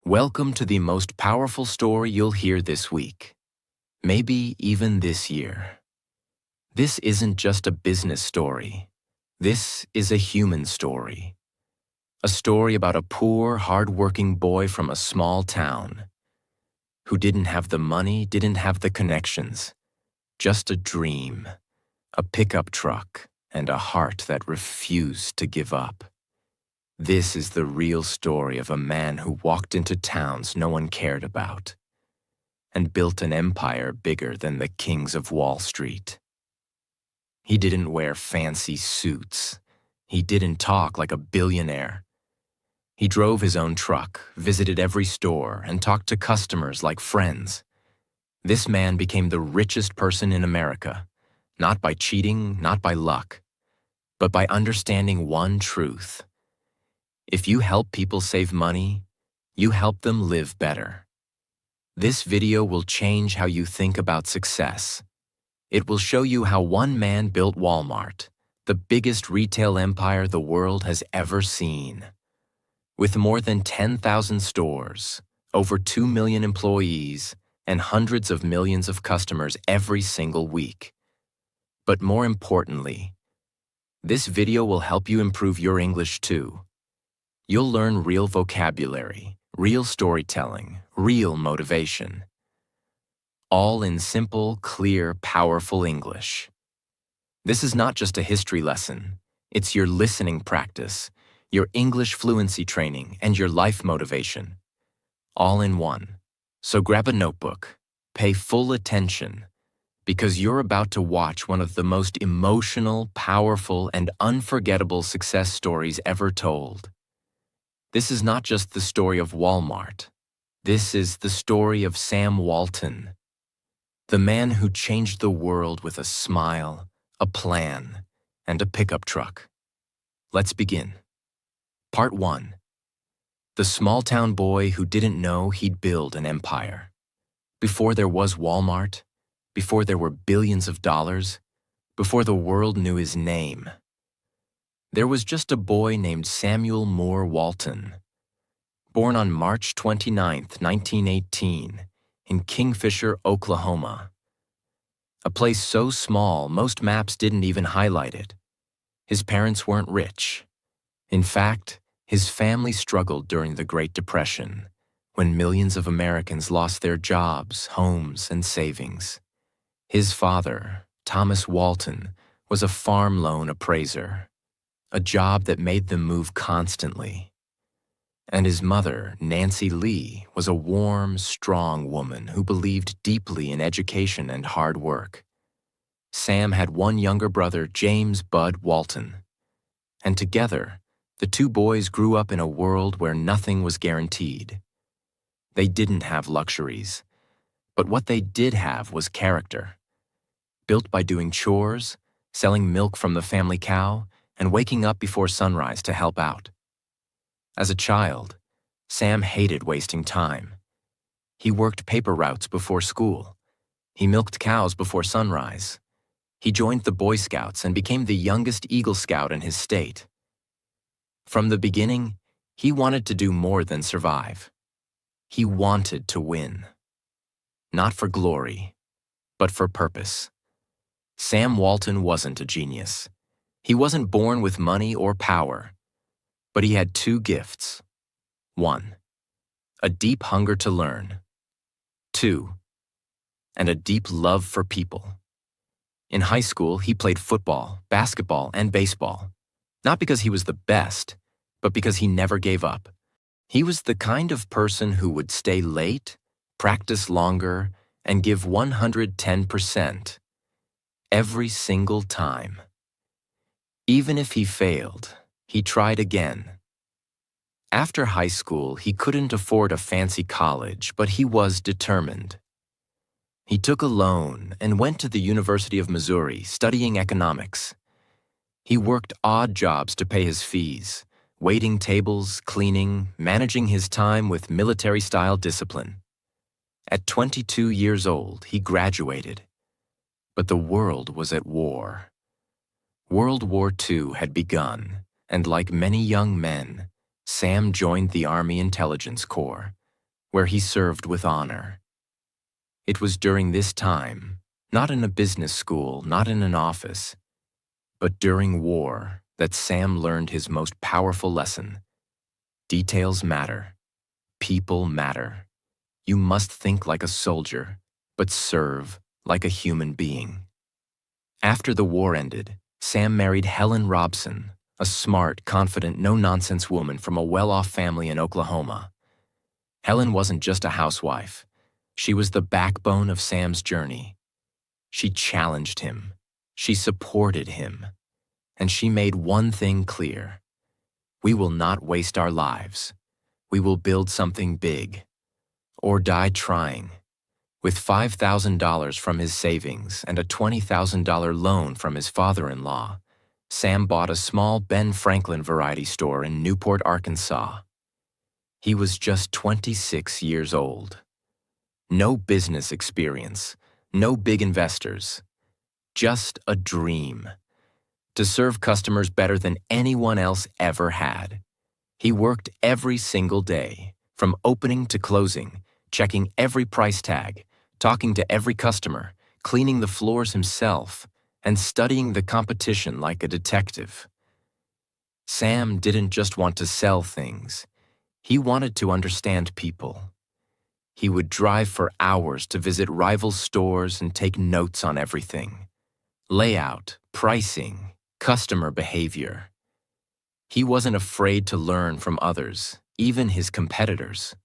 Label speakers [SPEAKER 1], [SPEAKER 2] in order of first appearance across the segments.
[SPEAKER 1] Welcome to the most powerful story you'll hear this week, maybe even this year. This isn't just a business story. This is a human story. A story about a poor, hard-working boy from a small town who didn't have the money, didn't have the connections, just a dream, a pickup truck, and a heart that refused to give up. This is the real story of a man who walked into towns no one cared about and built an empire bigger than the kings of Wall Street. He didn't wear fancy suits. He didn't talk like a billionaire. He drove his own truck, visited every store, and talked to customers like friends. This man became the richest person in America, not by cheating, not by luck, but by understanding one truth. If you help people save money, you help them live better. This video will change how you think about success. It will show you how one man built Walmart, the biggest retail empire the world has ever seen. With more than 10,000 stores, over 2 million employees, and hundreds of millions of customers every single week. But more importantly, this video will help you improve your English too. You'll learn real vocabulary, real storytelling, real motivation. All in simple, clear, powerful English. This is not just a history lesson. It's your listening practice, your English fluency training, and your life motivation. All in one. So grab a notebook, pay full attention, because you're about to watch one of the most emotional, powerful, and unforgettable success stories ever told. This is not just the story of Walmart. This is the story of Sam Walton, the man who changed the world with a smile, a plan, and a pickup truck. Let's begin. Part 1. The small-town boy who didn't know he'd build an empire. Before there was Walmart, before there were billions of dollars, before the world knew his name, there was just a boy named Samuel Moore Walton, born on March 29, 1918, in Kingfisher, Oklahoma. A place so small most maps didn't even highlight it. His parents weren't rich. In fact, his family struggled during the Great Depression, when millions of Americans lost their jobs, homes, and savings. His father, Thomas Walton, was a farm loan appraiser, a job that made them move constantly. And his mother, Nancy Lee, was a warm, strong woman who believed deeply in education and hard work. Sam had one younger brother, James Bud Walton, and together, the two boys grew up in a world where nothing was guaranteed. They didn't have luxuries, but what they did have was character. Built by doing chores, selling milk from the family cow, and waking up before sunrise to help out. As a child, Sam hated wasting time. He worked paper routes before school. He milked cows before sunrise. He joined the Boy Scouts and became the youngest Eagle Scout in his state. From the beginning, he wanted to do more than survive. He wanted to win. Not for glory, but for purpose. Sam Walton wasn't a genius. He wasn't born with money or power, but he had two gifts. 1, a deep hunger to learn. 2, and a deep love for people. In high school, he played football, basketball, and baseball, not because he was the best, but because he never gave up. He was the kind of person who would stay late, practice longer, and give 110% every single time. Even if he failed, he tried again. After high school, he couldn't afford a fancy college, but he was determined. He took a loan and went to the University of Missouri studying economics. He worked odd jobs to pay his fees, waiting tables, cleaning, managing his time with military-style discipline. At 22 years old, he graduated. But the world was at war. World War II had begun, and like many young men, Sam joined the Army Intelligence Corps, where he served with honor. It was during this time, not in a business school, not in an office, but during war, that Sam learned his most powerful lesson. Details matter. People matter. You must think like a soldier, but serve like a human being. After the war ended, Sam married Helen Robson, a smart, confident, no-nonsense woman from a well-off family in Oklahoma. Helen wasn't just a housewife. She was the backbone of Sam's journey. She challenged him. She supported him. And she made one thing clear. We will not waste our lives. We will build something big. Or die trying. With $5,000 from his savings and a $20,000 loan from his father-in-law, Sam bought a small Ben Franklin variety store in Newport, Arkansas. He was just 26 years old. No business experience, no big investors, just a dream. To serve customers better than anyone else ever had. He worked every single day, from opening to closing, checking every price tag, talking to every customer, cleaning the floors himself, and studying the competition like a detective. Sam didn't just want to sell things. He wanted to understand people. He would drive for hours to visit rival stores and take notes on everything. Layout, pricing, customer behavior. He wasn't afraid to learn from others, even his competitors.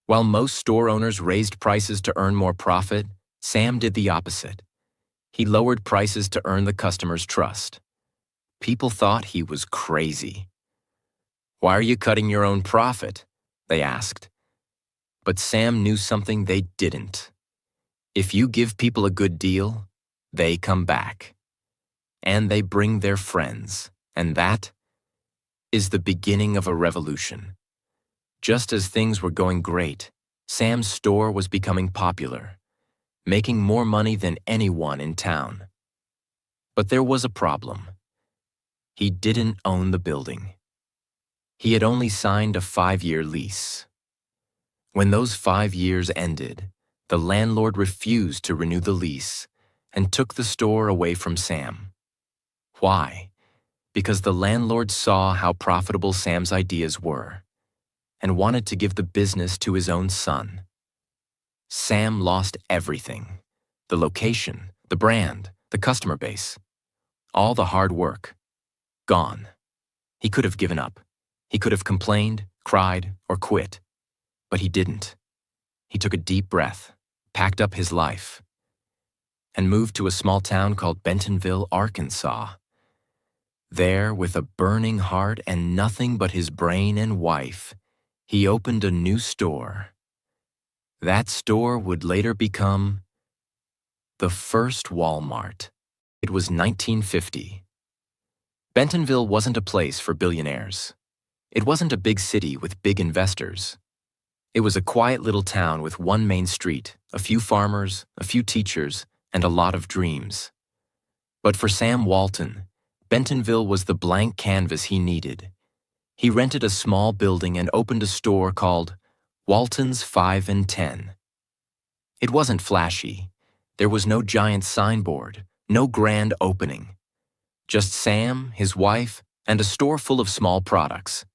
[SPEAKER 1] While most store owners raised prices to earn more profit, Sam did the opposite. He lowered prices to earn the customer's trust. People thought he was crazy. "Why are you cutting your own profit?" they asked. But Sam knew something they didn't. If you give people a good deal, they come back. And they bring their friends, and that is the beginning of a revolution. Just as things were going great, Sam's store was becoming popular, making more money than anyone in town. But there was a problem. He didn't own the building. He had only signed a 5-year lease. When those 5 years ended, the landlord refused to renew the lease and took the store away from Sam. Why? Because the landlord saw how profitable Sam's ideas were and wanted to give the business to his own son. Sam lost everything: the location, the brand, the customer base. All the hard work. Gone. He could have given up. He could have complained, cried, or quit. But he didn't. He took a deep breath, packed up his life, and moved to a small town called Bentonville, Arkansas. There, with a burning heart and nothing but his brain and wife, he opened a new store. That store would later become the first Walmart. It was 1950. Bentonville wasn't a place for billionaires. It wasn't a big city with big investors. It was a quiet little town with one main street, a few farmers, a few teachers, and a lot of dreams. But for Sam Walton, Bentonville was the blank canvas he needed. He rented a small building and opened a store called Walton's 5 and 10. It wasn't flashy. There was no giant signboard, no grand opening. Just Sam, his wife, and a store full of small products.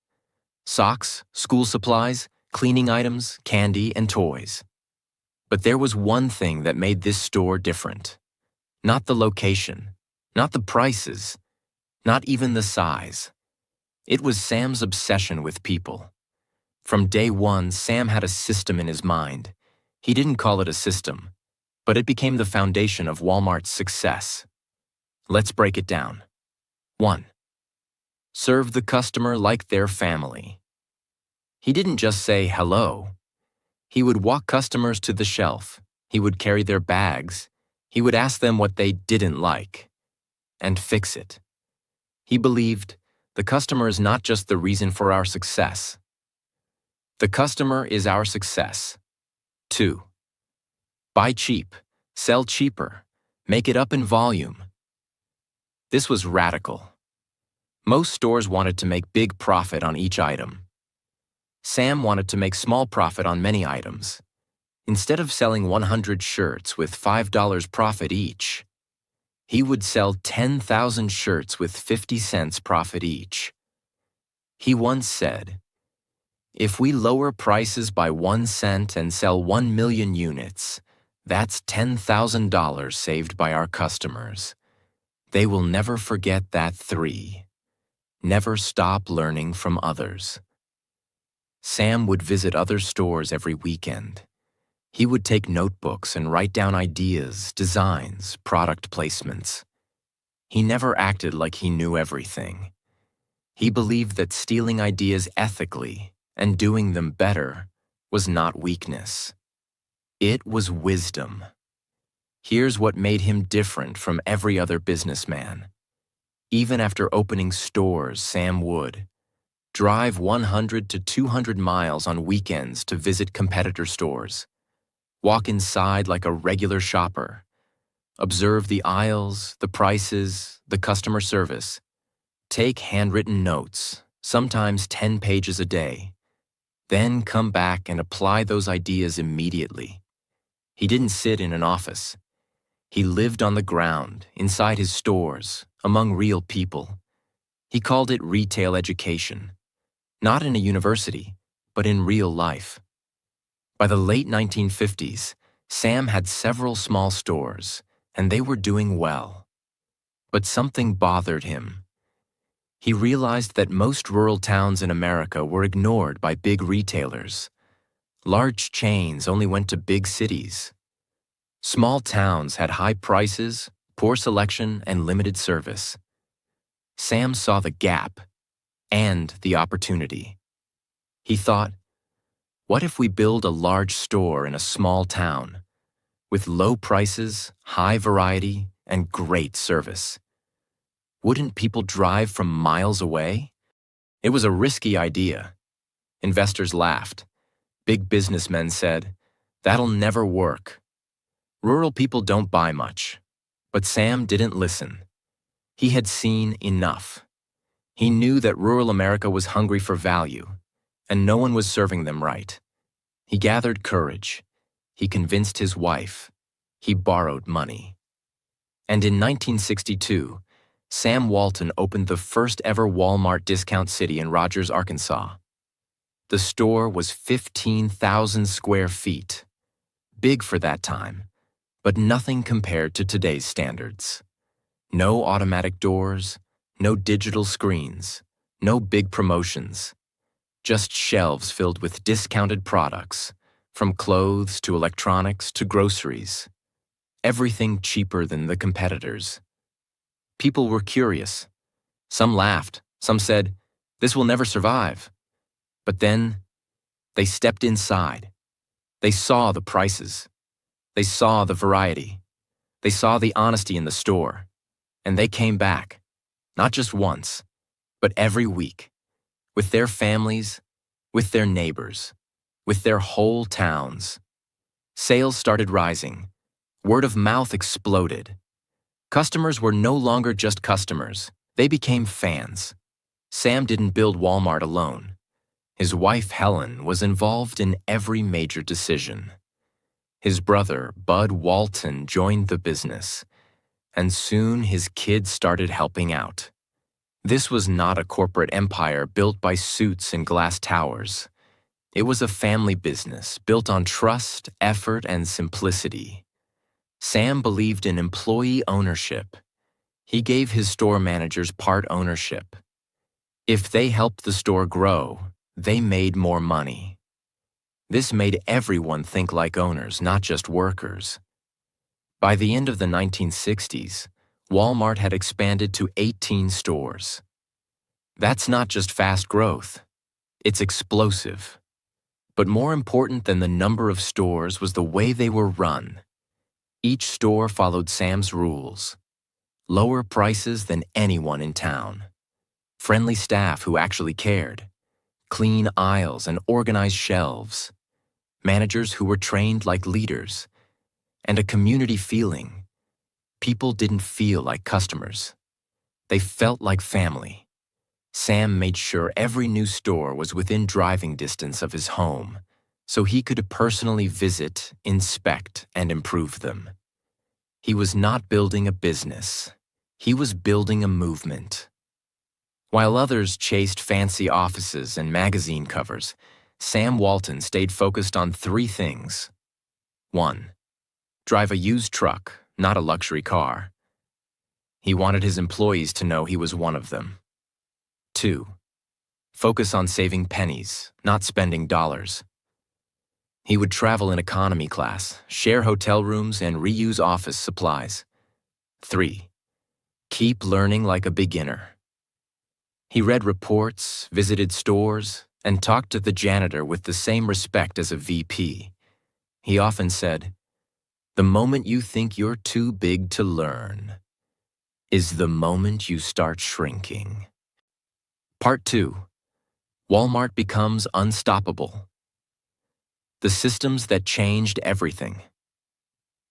[SPEAKER 1] Socks, school supplies, cleaning items, candy, and toys. But there was one thing that made this store different. Not the location, not the prices, not even the size. It was Sam's obsession with people. From day one, Sam had a system in his mind. He didn't call it a system, but it became the foundation of Walmart's success. Let's break it down. 1. Serve the customer like their family. He didn't just say hello. He would walk customers to the shelf. He would carry their bags. He would ask them what they didn't like and fix it. He believed the customer is not just the reason for our success. The customer is our success. 2. Buy cheap, sell cheaper, make it up in volume. This was radical. Most stores wanted to make big profit on each item. Sam wanted to make small profit on many items. Instead of selling 100 shirts with $5 profit each, he would sell 10,000 shirts with 50 cents profit each. He once said, "If we lower prices by 1 cent and sell 1 million units, that's $10,000 saved by our customers. They will never forget that 3. Never stop learning from others." Sam would visit other stores every weekend. He would take notebooks and write down ideas, designs, product placements. He never acted like he knew everything. He believed that stealing ideas ethically and doing them better was not weakness. It was wisdom. Here's what made him different from every other businessman. Even after opening stores, Sam would drive 100 to 200 miles on weekends to visit competitor stores, walk inside like a regular shopper, observe the aisles, the prices, the customer service, take handwritten notes, sometimes 10 pages a day, then come back and apply those ideas immediately. He didn't sit in an office. He lived on the ground, inside his stores, among real people. He called it retail education, not in a university, but in real life. By the late 1950s, Sam had several small stores, and they were doing well. But something bothered him. He realized that most rural towns in America were ignored by big retailers. Large chains only went to big cities. Small towns had high prices, poor selection, and limited service. Sam saw the gap and the opportunity. He thought, what if we build a large store in a small town with low prices, high variety, and great service? Wouldn't people drive from miles away? It was a risky idea. Investors laughed. Big businessmen said, "That'll never work." Rural people don't buy much. But Sam didn't listen. He had seen enough. He knew that rural America was hungry for value, and no one was serving them right. He gathered courage. He convinced his wife. He borrowed money. And in 1962, Sam Walton opened the first ever Walmart discount city in Rogers, Arkansas. The store was 15,000 square feet. Big for that time, but nothing compared to today's standards. No automatic doors, no digital screens, no big promotions. Just shelves filled with discounted products, from clothes to electronics to groceries. Everything cheaper than the competitors. People were curious. Some laughed. Some said, "This will never survive." But then, they stepped inside. They saw the prices. They saw the variety. They saw the honesty in the store. And they came back, not just once, but every week, with their families, with their neighbors, with their whole towns. Sales started rising. Word of mouth exploded. Customers were no longer just customers. They became fans. Sam didn't build Walmart alone. His wife, Helen, was involved in every major decision. His brother, Bud Walton, joined the business, and soon his kids started helping out. This was not a corporate empire built by suits and glass towers. It was a family business built on trust, effort, and simplicity. Sam believed in employee ownership. He gave his store managers part ownership. If they helped the store grow, they made more money. This made everyone think like owners, not just workers. By the end of the 1960s, Walmart had expanded to 18 stores. That's not just fast growth, it's explosive. But more important than the number of stores was the way they were run. Each store followed Sam's rules. Lower prices than anyone in town. Friendly staff who actually cared. Clean aisles and organized shelves. Managers who were trained like leaders. And a community feeling. People didn't feel like customers. They felt like family. Sam made sure every new store was within driving distance of his home, so he could personally visit, inspect, and improve them. He was not building a business. He was building a movement. While others chased fancy offices and magazine covers, Sam Walton stayed focused on three things. 1. Drive a used truck, not a luxury car. He wanted his employees to know he was one of them. 2. Focus on saving pennies, not spending dollars. He would travel in economy class, share hotel rooms, and reuse office supplies. 3. Keep learning like a beginner. He read reports, visited stores, and talked to the janitor with the same respect as a VP. He often said, "The moment you think you're too big to learn is the moment you start shrinking." Part 2. Walmart becomes unstoppable. The systems that changed everything.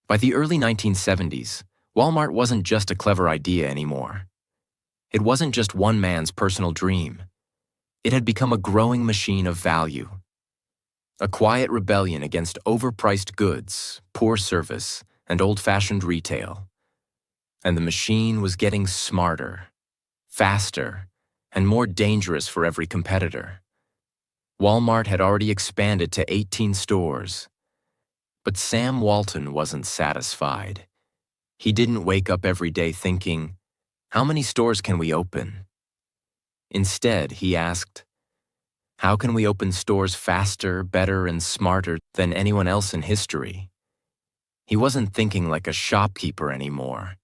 [SPEAKER 1] By the early 1970s, Walmart wasn't just a clever idea anymore. It wasn't just one man's personal dream. It had become a growing machine of value. A quiet rebellion against overpriced goods, poor service, and old-fashioned retail. And the machine was getting smarter, faster, and more dangerous for every competitor. Walmart had already expanded to 18 stores. But Sam Walton wasn't satisfied. He didn't wake up every day thinking, "How many stores can we open?" Instead, he asked, "How can we open stores faster, better, and smarter than anyone else in history?" He wasn't thinking like a shopkeeper anymore.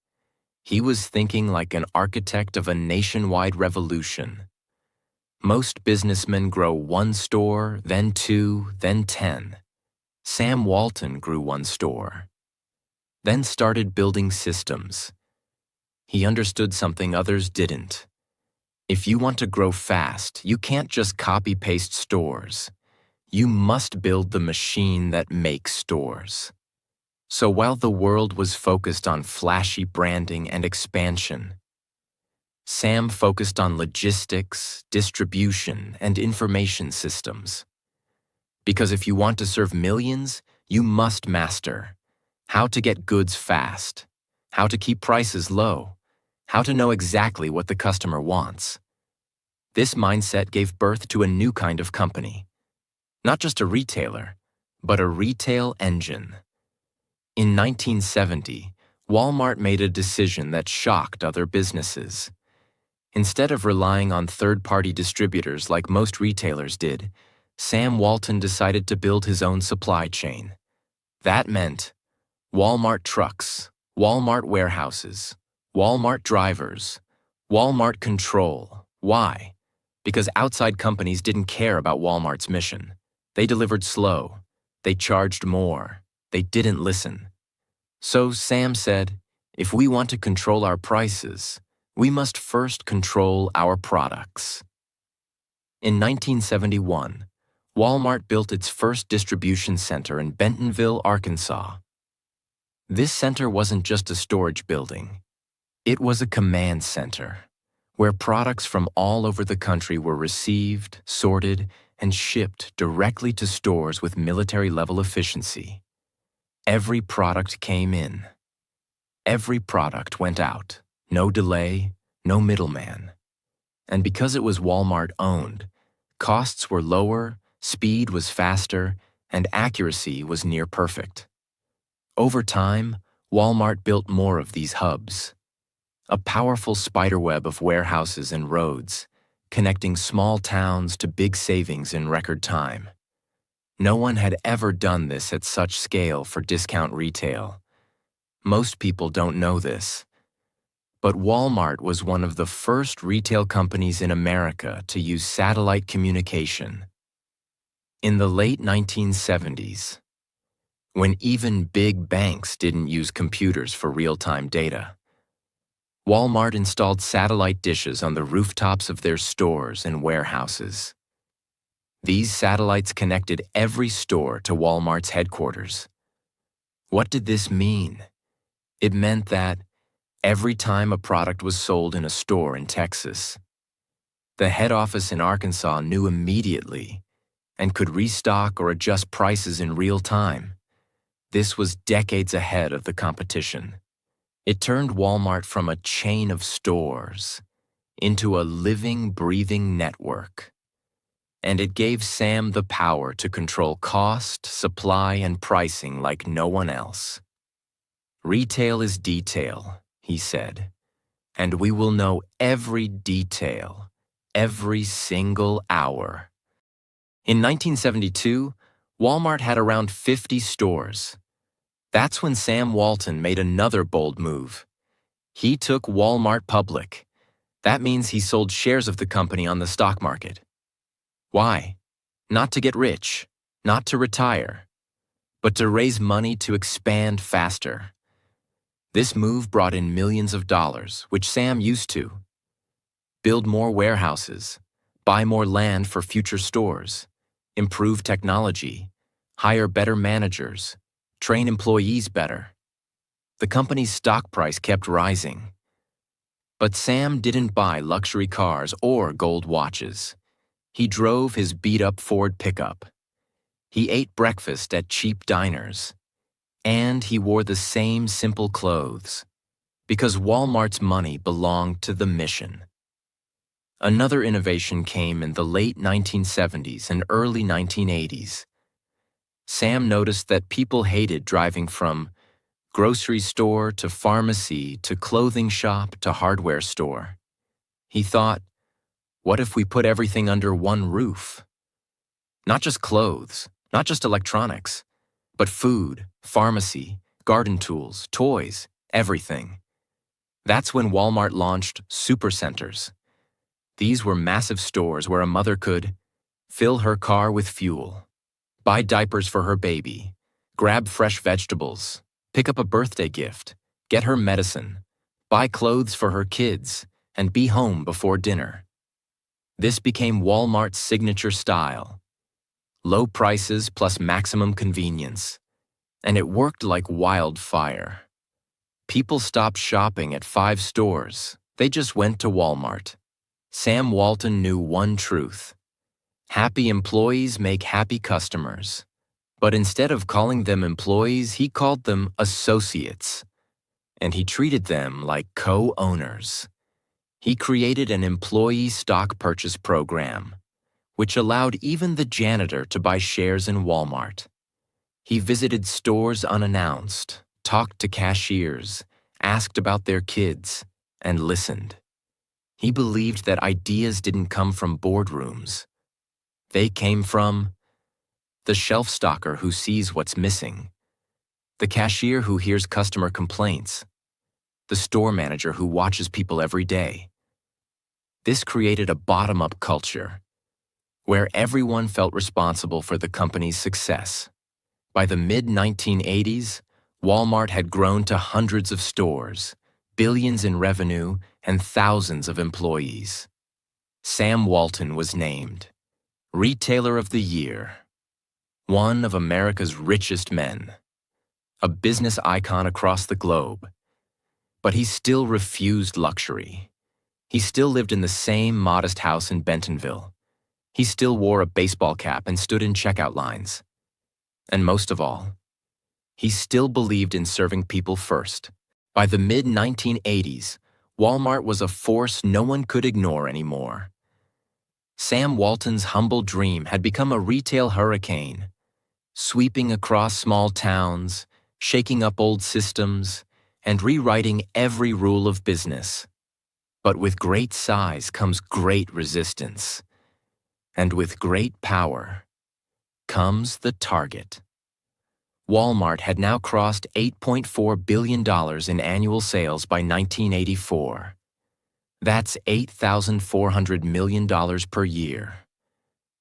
[SPEAKER 1] He was thinking like an architect of a nationwide revolution. Most businessmen grow one store, then 2, then 10. Sam Walton grew one store, then started building systems. He understood something others didn't. If you want to grow fast, you can't just copy-paste stores. You must build the machine that makes stores. So while the world was focused on flashy branding and expansion, Sam focused on logistics, distribution, and information systems. Because if you want to serve millions, you must master how to get goods fast, how to keep prices low, how to know exactly what the customer wants. This mindset gave birth to a new kind of company. Not just a retailer, but a retail engine. In 1970, Walmart made a decision that shocked other businesses. Instead of relying on third-party distributors like most retailers did, Sam Walton decided to build his own supply chain. That meant Walmart trucks, Walmart warehouses, Walmart drivers, Walmart control. Why? Because outside companies didn't care about Walmart's mission. They delivered slow. They charged more. They didn't listen. So Sam said, if we want to control our prices, we must first control our products. In 1971, Walmart built its first distribution center in Bentonville, Arkansas. This center wasn't just a storage building. It was a command center, where products from all over the country were received, sorted, and shipped directly to stores with military-level efficiency. Every product came in. Every product went out. No delay, no middleman. And because it was Walmart-owned, costs were lower, speed was faster, and accuracy was near perfect. Over time, Walmart built more of these hubs. A powerful spiderweb of warehouses and roads, connecting small towns to big savings in record time. No one had ever done this at such scale for discount retail. Most people don't know this. But Walmart was one of the first retail companies in America to use satellite communication. In the late 1970s, when even big banks didn't use computers for real-time data, Walmart installed satellite dishes on the rooftops of their stores and warehouses. These satellites connected every store to Walmart's headquarters. What did this mean? It meant that every time a product was sold in a store in Texas, The head office in Arkansas knew immediately and could restock or adjust prices in real time. This was decades ahead of the competition. It turned Walmart from a chain of stores into a living, breathing network. And it gave Sam the power to control cost, supply, and pricing like no one else. "Retail is detail," he said, "and we will know every detail, every single hour." In 1972, Walmart had around 50 stores. That's when Sam Walton made another bold move. He took Walmart public. That means he sold shares of the company on the stock market. Why? Not to get rich, not to retire, but to raise money to expand faster. This move brought in millions of dollars, which Sam used to. Build more warehouses, buy more land for future stores, improve technology, hire better managers, train employees better. The company's stock price kept rising. But Sam didn't buy luxury cars or gold watches. He drove his beat-up Ford pickup. He ate breakfast at cheap diners. And he wore the same simple clothes, because Walmart's money belonged to the mission. Another innovation came in the late 1970s and early 1980s. Sam noticed that people hated driving from grocery store to pharmacy to clothing shop to hardware store. He thought, what if we put everything under one roof? Not just clothes, not just electronics, but food, pharmacy, garden tools, toys, everything. That's when Walmart launched supercenters. These were massive stores where a mother could fill her car with fuel, buy diapers for her baby, grab fresh vegetables, pick up a birthday gift, get her medicine, buy clothes for her kids, and be home before dinner. This became Walmart's signature style. Low prices plus maximum convenience. And it worked like wildfire. People stopped shopping at 5 stores. They just went to Walmart. Sam Walton knew one truth. Happy employees make happy customers. But instead of calling them employees, he called them associates. And he treated them like co-owners. He created an employee stock purchase program, which allowed even the janitor to buy shares in Walmart. He visited stores unannounced, talked to cashiers, asked about their kids, and listened. He believed that ideas didn't come from boardrooms. They came from the shelf stocker who sees what's missing, the cashier who hears customer complaints, the store manager who watches people every day. This created a bottom-up culture where everyone felt responsible for the company's success. By the mid-1980s, Walmart had grown to hundreds of stores, billions in revenue, and thousands of employees. Sam Walton was named Retailer of the Year, one of America's richest men, a business icon across the globe. But he still refused luxury. He still lived in the same modest house in Bentonville. He still wore a baseball cap and stood in checkout lines. And most of all, he still believed in serving people first. By the mid-1980s, Walmart was a force no one could ignore anymore. Sam Walton's humble dream had become a retail hurricane, sweeping across small towns, shaking up old systems, and rewriting every rule of business. But with great size comes great resistance. And with great power comes the target. Walmart had now crossed $8.4 billion in annual sales by 1984. That's $8,400 million per year.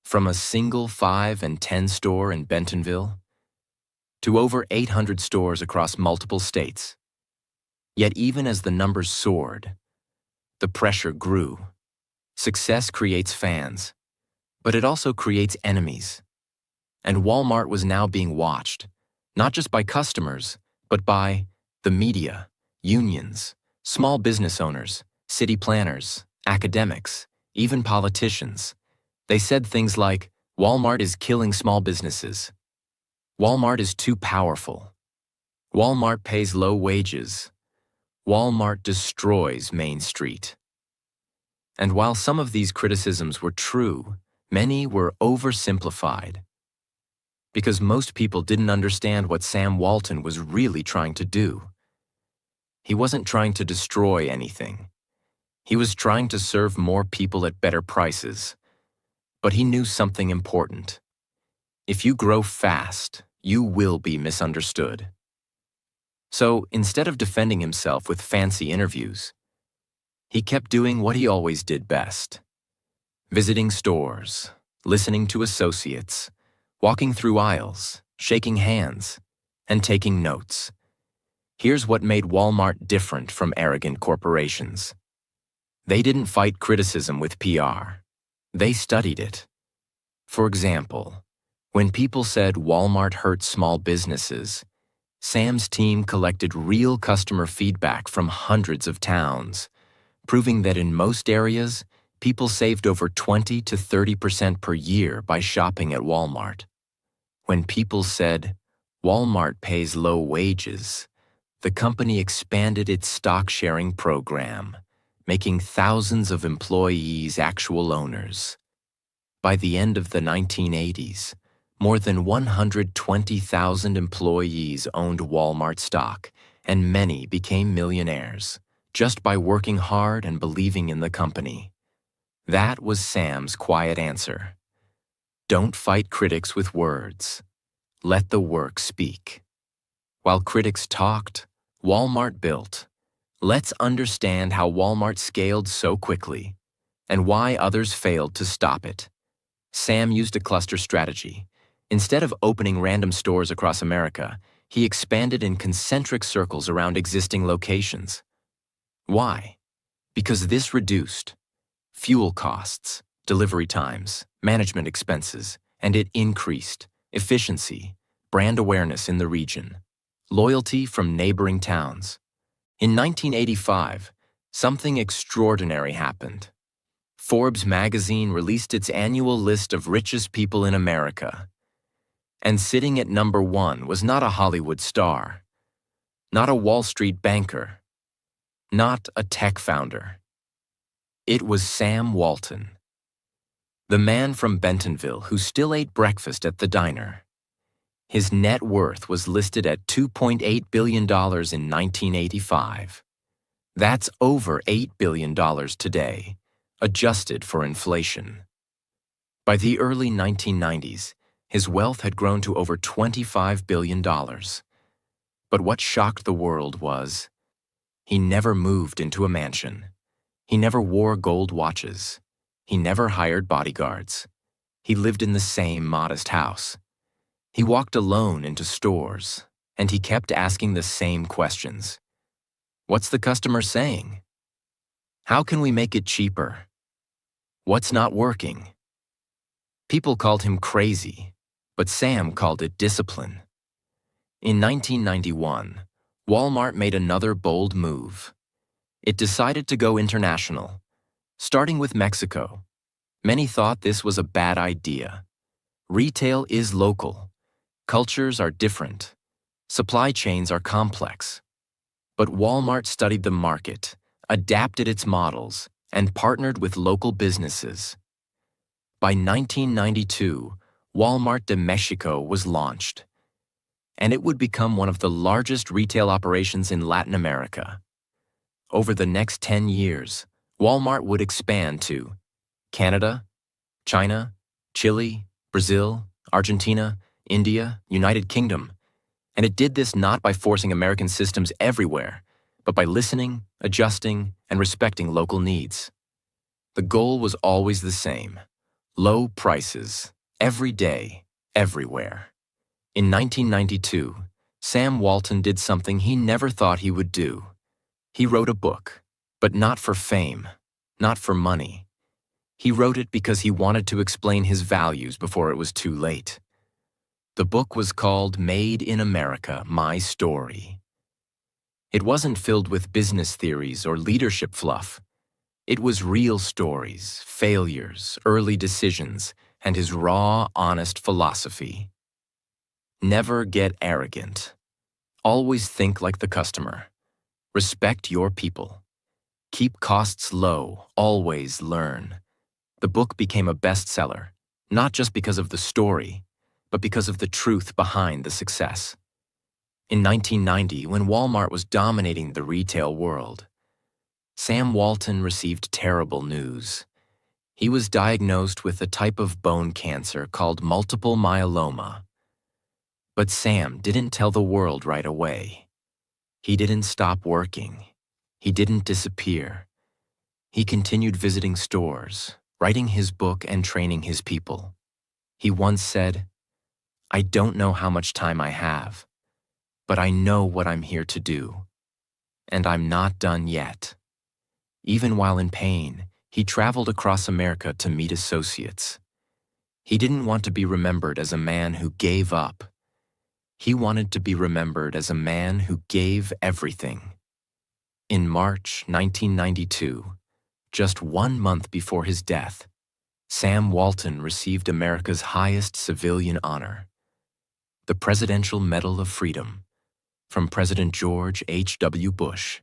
[SPEAKER 1] From a single 5 and 10 store in Bentonville to over 800 stores across multiple states. Yet even as the numbers soared, the pressure grew. Success creates fans, but it also creates enemies. And Walmart was now being watched, not just by customers, but by the media, unions, small business owners, city planners, academics, even politicians. They said things like, Walmart is killing small businesses. Walmart is too powerful. Walmart pays low wages. Walmart destroys Main Street. And while some of these criticisms were true, many were oversimplified. Because most people didn't understand what Sam Walton was really trying to do. He wasn't trying to destroy anything. He was trying to serve more people at better prices. But he knew something important. If you grow fast, you will be misunderstood. So instead of defending himself with fancy interviews, he kept doing what he always did best. Visiting stores, listening to associates, walking through aisles, shaking hands, and taking notes. Here's what made Walmart different from arrogant corporations. They didn't fight criticism with PR. They studied it. For example, when people said Walmart hurt small businesses, Sam's team collected real customer feedback from hundreds of towns, proving that in most areas, people saved over 20 to 30% per year by shopping at Walmart. When people said, Walmart pays low wages, the company expanded its stock-sharing program, making thousands of employees actual owners. By the end of the 1980s, more than 120,000 employees owned Walmart stock, and many became millionaires, just by working hard and believing in the company. That was Sam's quiet answer. Don't fight critics with words. Let the work speak. While critics talked, Walmart built. Let's understand how Walmart scaled so quickly, and why others failed to stop it. Sam used a cluster strategy. Instead of opening random stores across America, he expanded in concentric circles around existing locations. Why? Because this reduced fuel costs, delivery times, management expenses, and it increased efficiency, brand awareness in the region, loyalty from neighboring towns. In 1985, something extraordinary happened. Forbes magazine released its annual list of richest people in America. And sitting at number 1 was not a Hollywood star, not a Wall Street banker, not a tech founder. It was Sam Walton, the man from Bentonville who still ate breakfast at the diner. His net worth was listed at $2.8 billion in 1985. That's over $8 billion today, adjusted for inflation. By the early 1990s, his wealth had grown to over $25 billion. But what shocked the world was, he never moved into a mansion. He never wore gold watches. He never hired bodyguards. He lived in the same modest house. He walked alone into stores, and he kept asking the same questions. What's the customer saying? How can we make it cheaper? What's not working? People called him crazy, but Sam called it discipline. In 1991, Walmart made another bold move. It decided to go international, starting with Mexico. Many thought this was a bad idea. Retail is local. Cultures are different. Supply chains are complex. But Walmart studied the market, adapted its models, and partnered with local businesses. By 1992, Walmart de Mexico was launched, and it would become one of the largest retail operations in Latin America. Over the next 10 years, Walmart would expand to Canada, China, Chile, Brazil, Argentina, India, United Kingdom, and it did this not by forcing American systems everywhere, but by listening, adjusting, and respecting local needs. The goal was always the same: low prices, every day, everywhere. In 1992, Sam Walton did something he never thought he would do. He wrote a book, but not for fame, not for money. He wrote it because he wanted to explain his values before it was too late. The book was called Made in America, My Story. It wasn't filled with business theories or leadership fluff. It was real stories, failures, early decisions, and his raw, honest philosophy. Never get arrogant. Always think like the customer. Respect your people. Keep costs low, always learn. The book became a bestseller, not just because of the story, but because of the truth behind the success. In 1990, when Walmart was dominating the retail world, Sam Walton received terrible news. He was diagnosed with a type of bone cancer called multiple myeloma. But Sam didn't tell the world right away. He didn't stop working. He didn't disappear. He continued visiting stores, writing his book and training his people. He once said, "I don't know how much time I have, but I know what I'm here to do. And I'm not done yet." Even while in pain, he traveled across America to meet associates. He didn't want to be remembered as a man who gave up. He wanted to be remembered as a man who gave everything. In March 1992, just 1 month before his death, Sam Walton received America's highest civilian honor, the Presidential Medal of Freedom, from President George H.W. Bush.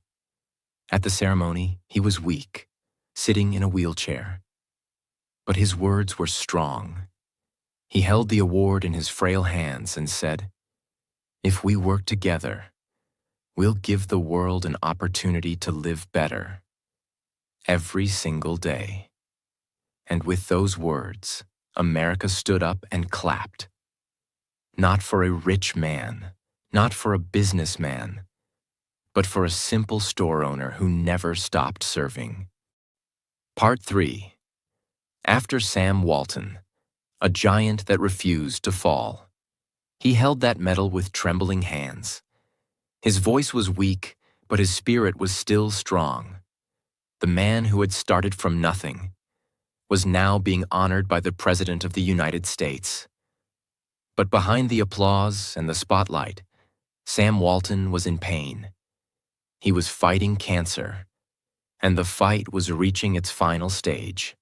[SPEAKER 1] At the ceremony, he was weak, sitting in a wheelchair. But his words were strong. He held the award in his frail hands and said, "If we work together, we'll give the world an opportunity to live better every single day." And with those words, America stood up and clapped. Not for a rich man, not for a businessman, but for a simple store owner who never stopped serving. Part 3. After Sam Walton, a giant that refused to fall. He held that medal with trembling hands. His voice was weak, but his spirit was still strong. The man who had started from nothing was now being honored by the President of the United States. But behind the applause and the spotlight, Sam Walton was in pain. He was fighting cancer, and the fight was reaching its final stage.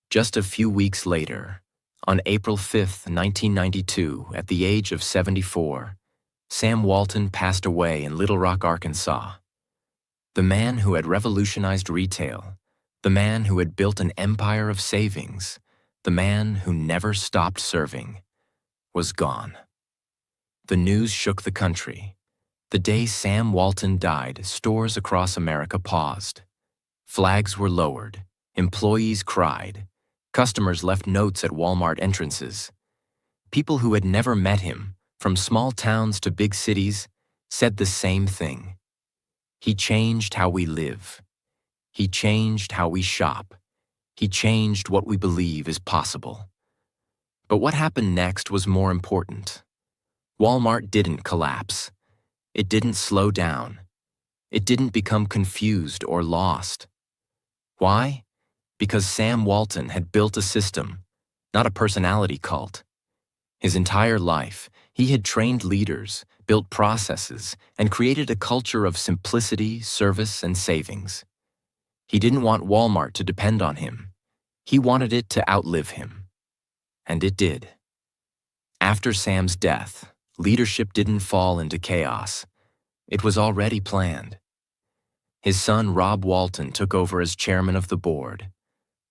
[SPEAKER 1] Just a few weeks later, on April 5, 1992, at the age of 74, Sam Walton passed away in Little Rock, Arkansas. The man who had revolutionized retail, the man who had built an empire of savings, the man who never stopped serving, was gone. The news shook the country. The day Sam Walton died, stores across America paused. Flags were lowered, employees cried, customers left notes at Walmart entrances. People who had never met him, from small towns to big cities, said the same thing. He changed how we live. He changed how we shop. He changed what we believe is possible. But what happened next was more important. Walmart didn't collapse. It didn't slow down. It didn't become confused or lost. Why? Because Sam Walton had built a system, not a personality cult. His entire life, he had trained leaders, built processes, and created a culture of simplicity, service, and savings. He didn't want Walmart to depend on him. He wanted it to outlive him. And it did. After Sam's death, leadership didn't fall into chaos. It was already planned. His son Rob Walton took over as chairman of the board.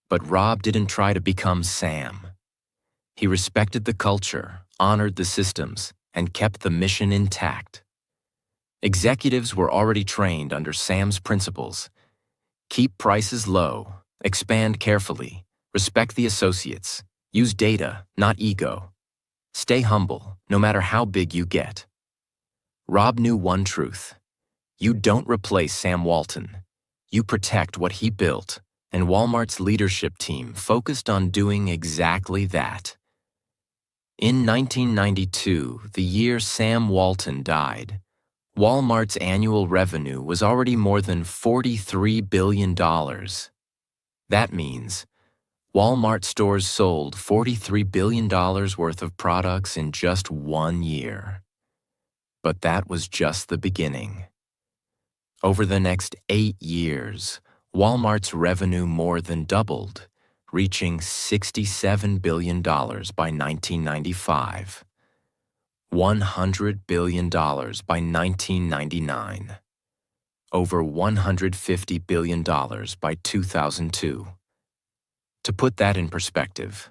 [SPEAKER 1] But Rob didn't try to become Sam. He respected the culture, honored the systems, and kept the mission intact. Executives were already trained under Sam's principles. Keep prices low, expand carefully, respect the associates, use data, not ego. Stay humble, no matter how big you get. Rob knew one truth. You don't replace Sam Walton. You protect what he built, and Walmart's leadership team focused on doing exactly that. In 1992, the year Sam Walton died, Walmart's annual revenue was already more than $43 billion. That means Walmart stores sold $43 billion worth of products in just 1 year. But that was just the beginning. Over the next 8 years, Walmart's revenue more than doubled, reaching $67 billion by 1995, $100 billion by 1999, over $150 billion by 2002. To put that in perspective,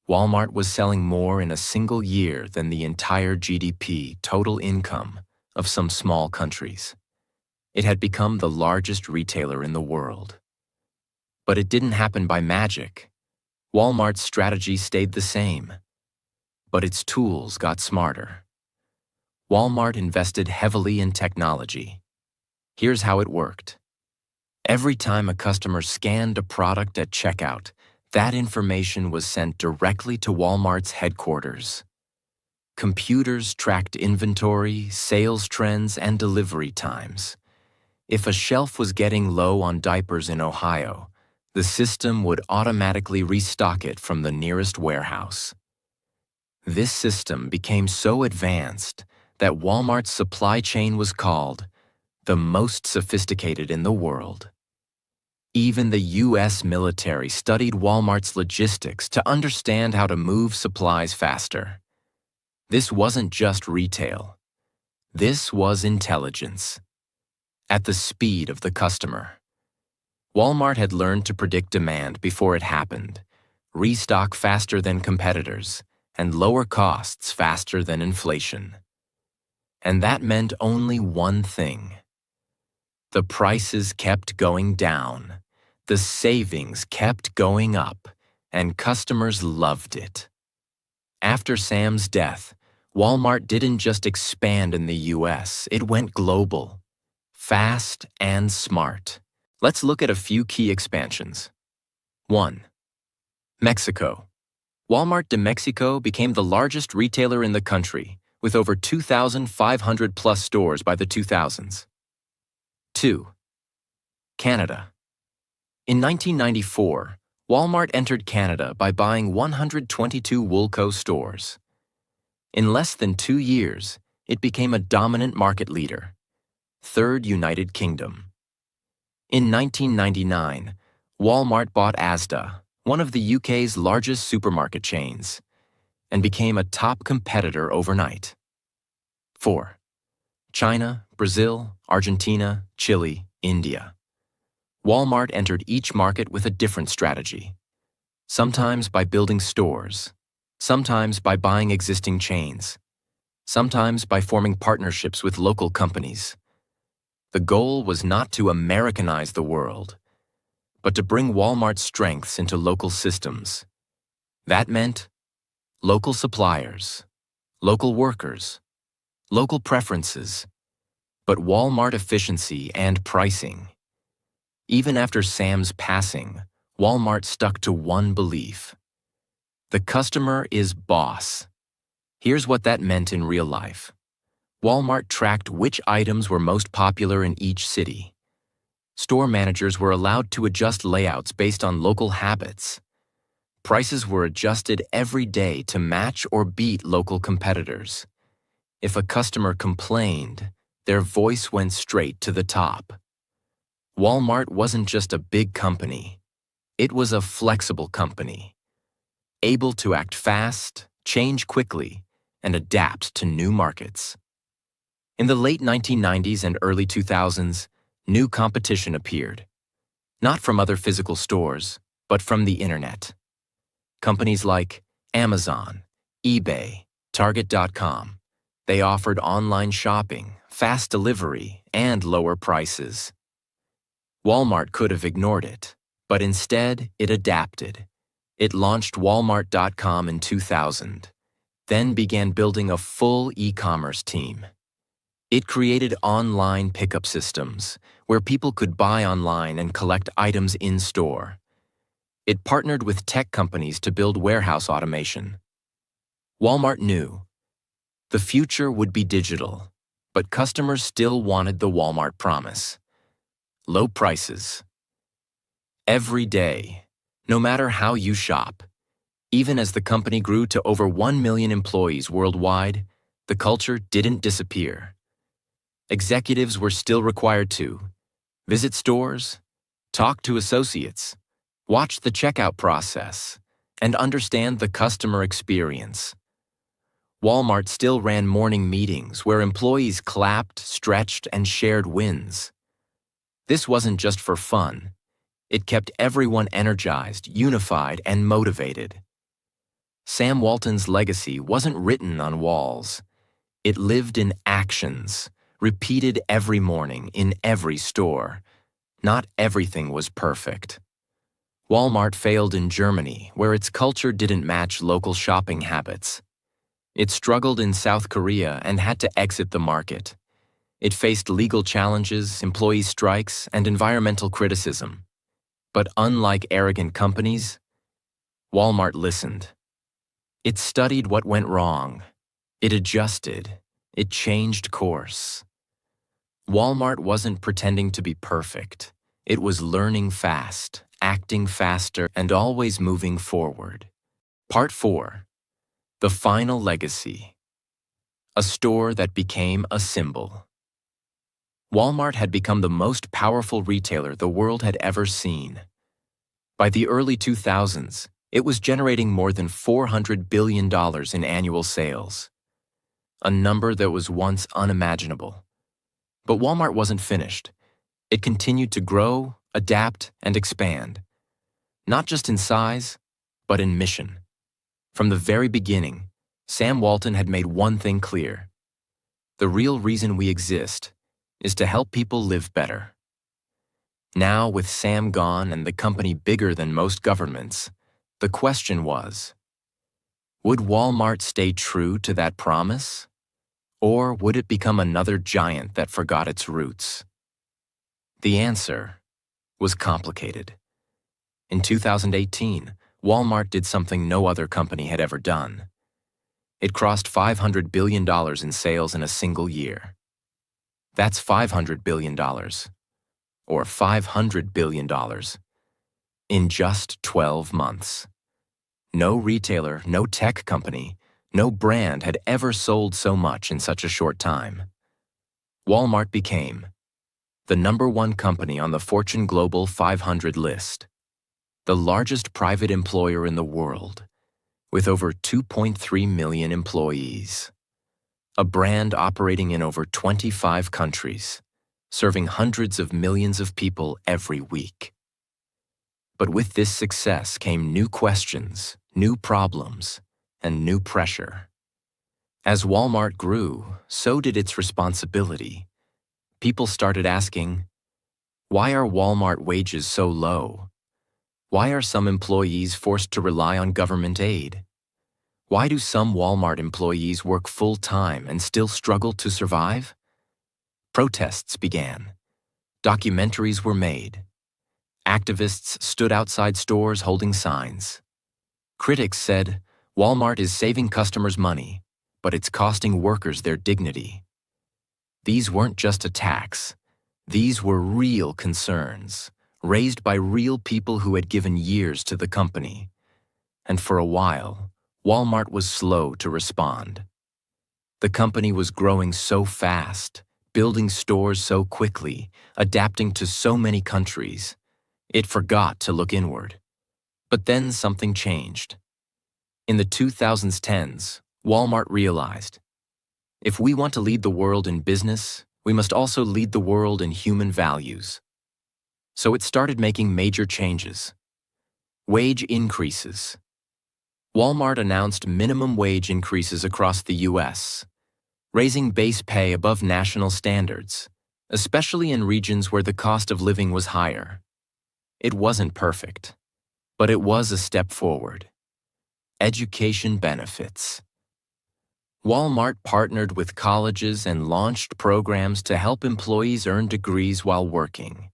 [SPEAKER 1] Walmart was selling more in a single year than the entire GDP total income of some small countries. It had become the largest retailer in the world. But it didn't happen by magic. Walmart's strategy stayed the same, but its tools got smarter. Walmart invested heavily in technology. Here's how it worked. Every time a customer scanned a product at checkout, that information was sent directly to Walmart's headquarters. Computers tracked inventory, sales trends, and delivery times. If a shelf was getting low on diapers in Ohio, the system would automatically restock it from the nearest warehouse. This system became so advanced that Walmart's supply chain was called the most sophisticated in the world. Even the U.S. military studied Walmart's logistics to understand how to move supplies faster. This wasn't just retail. This was intelligence. At the speed of the customer. Walmart had learned to predict demand before it happened, restock faster than competitors, and lower costs faster than inflation. And that meant only one thing. The prices kept going down, the savings kept going up, and customers loved it. After Sam's death, Walmart didn't just expand in the US, it went global. Fast and smart. Let's look at a few key expansions. 1. Mexico. Walmart de Mexico became the largest retailer in the country, with over 2,500 plus stores by the 2000s. 2. Canada. In 1994, Walmart entered Canada by buying 122 Woolco stores. In less than 2 years, it became a dominant market leader. 3rd United Kingdom. In 1999, Walmart bought Asda, one of the UK's largest supermarket chains, and became a top competitor overnight. 4. China, Brazil, Argentina, Chile, India. Walmart entered each market with a different strategy. Sometimes by building stores, sometimes by buying existing chains, sometimes by forming partnerships with local companies. The goal was not to Americanize the world, but to bring Walmart's strengths into local systems. That meant local suppliers, local workers, local preferences, but Walmart efficiency and pricing. Even after Sam's passing, Walmart stuck to one belief. The customer is boss. Here's what that meant in real life. Walmart tracked which items were most popular in each city. Store managers were allowed to adjust layouts based on local habits. Prices were adjusted every day to match or beat local competitors. If a customer complained, their voice went straight to the top. Walmart wasn't just a big company. It was a flexible company, able to act fast, change quickly, and adapt to new markets. In the late 1990s and early 2000s, new competition appeared. Not from other physical stores, but from the internet. Companies like Amazon, eBay, Target.com. They offered online shopping, fast delivery, and lower prices. Walmart could have ignored it, but instead it adapted. It launched Walmart.com in 2000, then began building a full e-commerce team. It created online pickup systems where people could buy online and collect items in-store. It partnered with tech companies to build warehouse automation. Walmart knew the future would be digital, but customers still wanted the Walmart promise. Low prices. Every day, no matter how you shop. Even as the company grew to over 1 million employees worldwide, the culture didn't disappear. Executives were still required to visit stores, Talk to associates, watch the checkout process, and understand the customer experience. Walmart still ran morning meetings where employees clapped, stretched, and shared wins. This wasn't just for fun. It kept everyone energized, unified, and motivated. Sam Walton's legacy wasn't written on walls. It lived in actions, repeated every morning in every store. Not everything was perfect. Walmart failed in Germany, where its culture didn't match local shopping habits. It struggled in South Korea and had to exit the market. It faced legal challenges, employee strikes, and environmental criticism. But unlike arrogant companies, Walmart listened. It studied what went wrong. It adjusted. It changed course. Walmart wasn't pretending to be perfect. It was learning fast, acting faster, and always moving forward. Part 4. The Final Legacy. A store that became a symbol. Walmart had become the most powerful retailer the world had ever seen. By the early 2000s, it was generating more than $400 billion in annual sales, a number that was once unimaginable. But Walmart wasn't finished. It continued to grow, adapt, and expand, not just in size, but in mission. From the very beginning, Sam Walton had made one thing clear. The real reason we exist is to help people live better. Now, with Sam gone and the company bigger than most governments, the question was, would Walmart stay true to that promise? Or would it become another giant that forgot its roots? The answer was complicated. In 2018, Walmart did something no other company had ever done. It crossed $500 billion in sales in a single year. That's $500 billion, or $500 billion, in just 12 months. No retailer, no tech company, no brand had ever sold so much in such a short time. Walmart became the #1 company on the Fortune Global 500 list, the largest private employer in the world, with over 2.3 million employees. A brand operating in over 25 countries, serving hundreds of millions of people every week. But with this success came new questions, new problems, and new pressure. As Walmart grew, so did its responsibility. People started asking, why are Walmart wages so low? Why are some employees forced to rely on government aid? Why do some Walmart employees work full-time and still struggle to survive? Protests began. Documentaries were made. Activists stood outside stores holding signs. Critics said, Walmart is saving customers money, but it's costing workers their dignity. These weren't just attacks. These were real concerns, raised by real people who had given years to the company. And for a while, Walmart was slow to respond. The company was growing so fast, building stores so quickly, adapting to so many countries, it forgot to look inward. But then something changed. In the 2010s, Walmart realized, if we want to lead the world in business, we must also lead the world in human values. So it started making major changes. Wage increases. Walmart announced minimum wage increases across the U.S., raising base pay above national standards, especially in regions where the cost of living was higher. It wasn't perfect, but it was a step forward. Education benefits. Walmart partnered with colleges and launched programs to help employees earn degrees while working.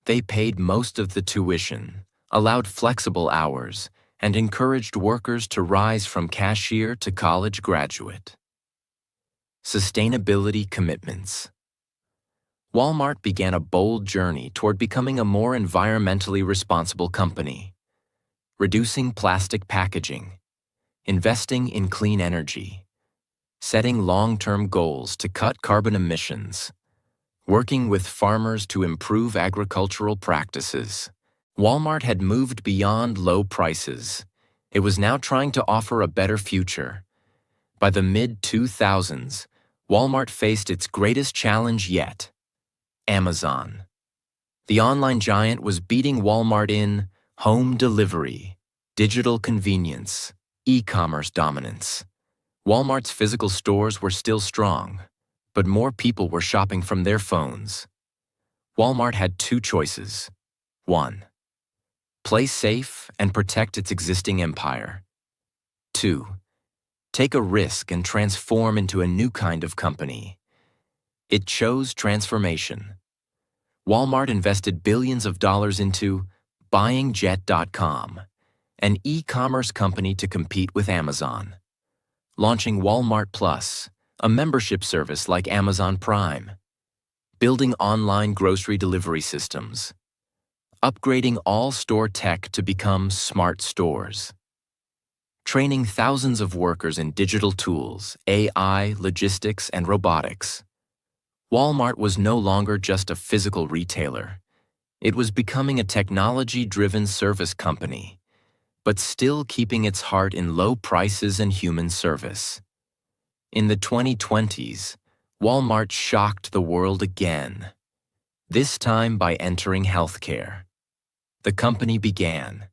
[SPEAKER 1] They paid most of the tuition, allowed flexible hours, and encouraged workers to rise from cashier to college graduate. Sustainability commitments. Walmart began a bold journey toward becoming a more environmentally responsible company, reducing plastic packaging, investing in clean energy, setting long-term goals to cut carbon emissions. working with farmers to improve agricultural practices. Walmart had moved beyond low prices. It was now trying to offer a better future. By the mid-2000s, Walmart faced its greatest challenge yet: Amazon. The online giant was beating Walmart in home delivery, digital convenience, e-commerce dominance. Walmart's physical stores were still strong, but more people were shopping from their phones. Walmart had two choices. 1. Play safe and protect its existing empire. 2. Take a risk and transform into a new kind of company. It chose transformation. Walmart invested billions of dollars into buying Jet.com, an e-commerce company to compete with Amazon, launching Walmart Plus, a membership service like Amazon Prime, building online grocery delivery systems, upgrading all store tech to become smart stores, training thousands of workers in digital tools, AI, logistics, and robotics. Walmart was no longer just a physical retailer. It was becoming a technology-driven service company, but still keeping its heart in low prices and human service. In the 2020s, Walmart shocked the world again, this time by entering healthcare. The company began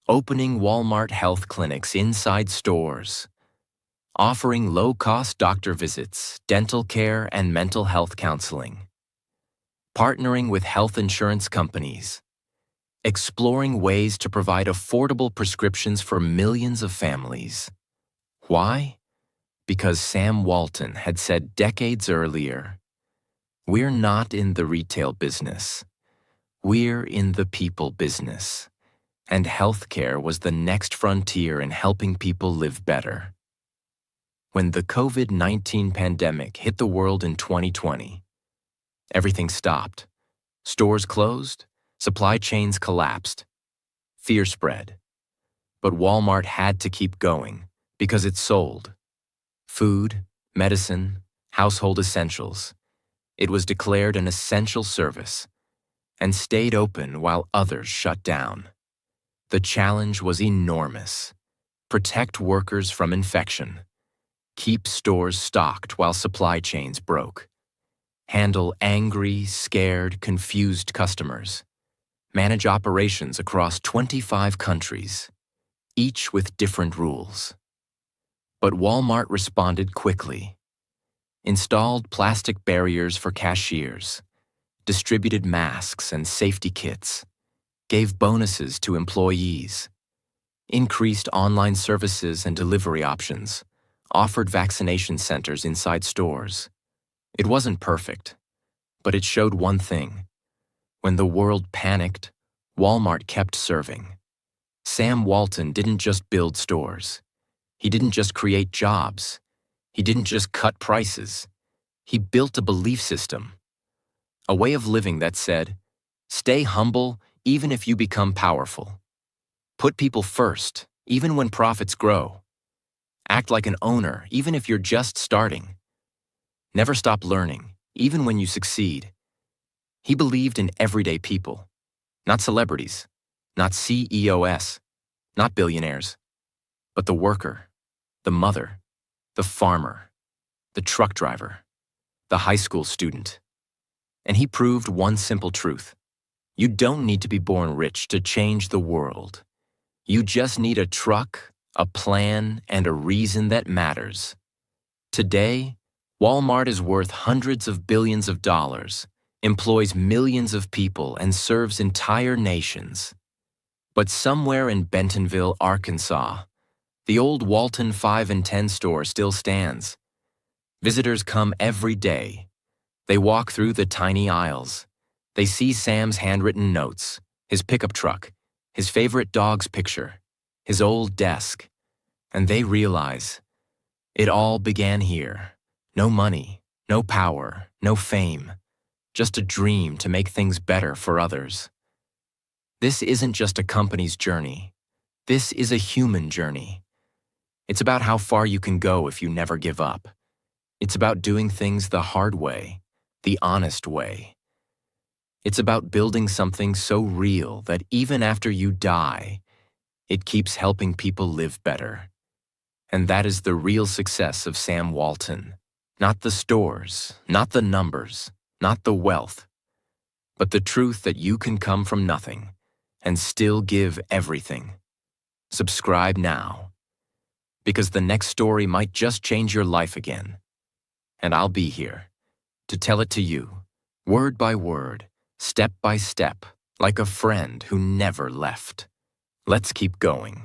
[SPEAKER 1] opening Walmart health clinics inside stores, offering low-cost doctor visits, dental care, and mental health counseling, partnering with health insurance companies, exploring ways to provide affordable prescriptions for millions of families. Why? Because Sam Walton had said decades earlier, "We're not in the retail business. We're in the people business." And healthcare was the next frontier in helping people live better. When the COVID-19 pandemic hit the world in 2020, everything stopped. Stores closed, supply chains collapsed, fear spread. But Walmart had to keep going because it sold food, medicine, household essentials. It was declared an essential service and stayed open while others shut down. The challenge was enormous. Protect workers from infection. Keep stores stocked while supply chains broke. Handle angry, scared, confused customers. Manage operations across 25 countries, each with different rules. But Walmart responded quickly. Installed plastic barriers for cashiers, distributed masks and safety kits, gave bonuses to employees, increased online services and delivery options, offered vaccination centers inside stores. It wasn't perfect, but it showed one thing. When the world panicked, Walmart kept serving. Sam Walton didn't just build stores. He didn't just create jobs. He didn't just cut prices. He built a belief system, a way of living that said, stay humble even if you become powerful. Put people first, even when profits grow. Act like an owner, even if you're just starting. Never stop learning, even when you succeed. He believed in everyday people, not celebrities, not CEOs, not billionaires, but the worker, the mother, the farmer, the truck driver, the high school student. And he proved one simple truth. You don't need to be born rich to change the world. You just need a truck, a plan, and a reason that matters. Today, Walmart is worth hundreds of billions of dollars, employs millions of people, and serves entire nations. But somewhere in Bentonville, Arkansas, the old Walton 5 and 10 store still stands. Visitors come every day. They walk through the tiny aisles. They see Sam's handwritten notes, his pickup truck, his favorite dog's picture, his old desk, and they realize it all began here. No money, no power, no fame, just a dream to make things better for others. This isn't just a company's journey. This is a human journey. It's about how far you can go if you never give up. It's about doing things the hard way, the honest way. It's about building something so real that even after you die, it keeps helping people live better. And that is the real success of Sam Walton. Not the stores, not the numbers, not the wealth, but the truth that you can come from nothing and still give everything. Subscribe now, because the next story might just change your life again. And I'll be here to tell it to you, word by word, step by step, like a friend who never left. Let's keep going.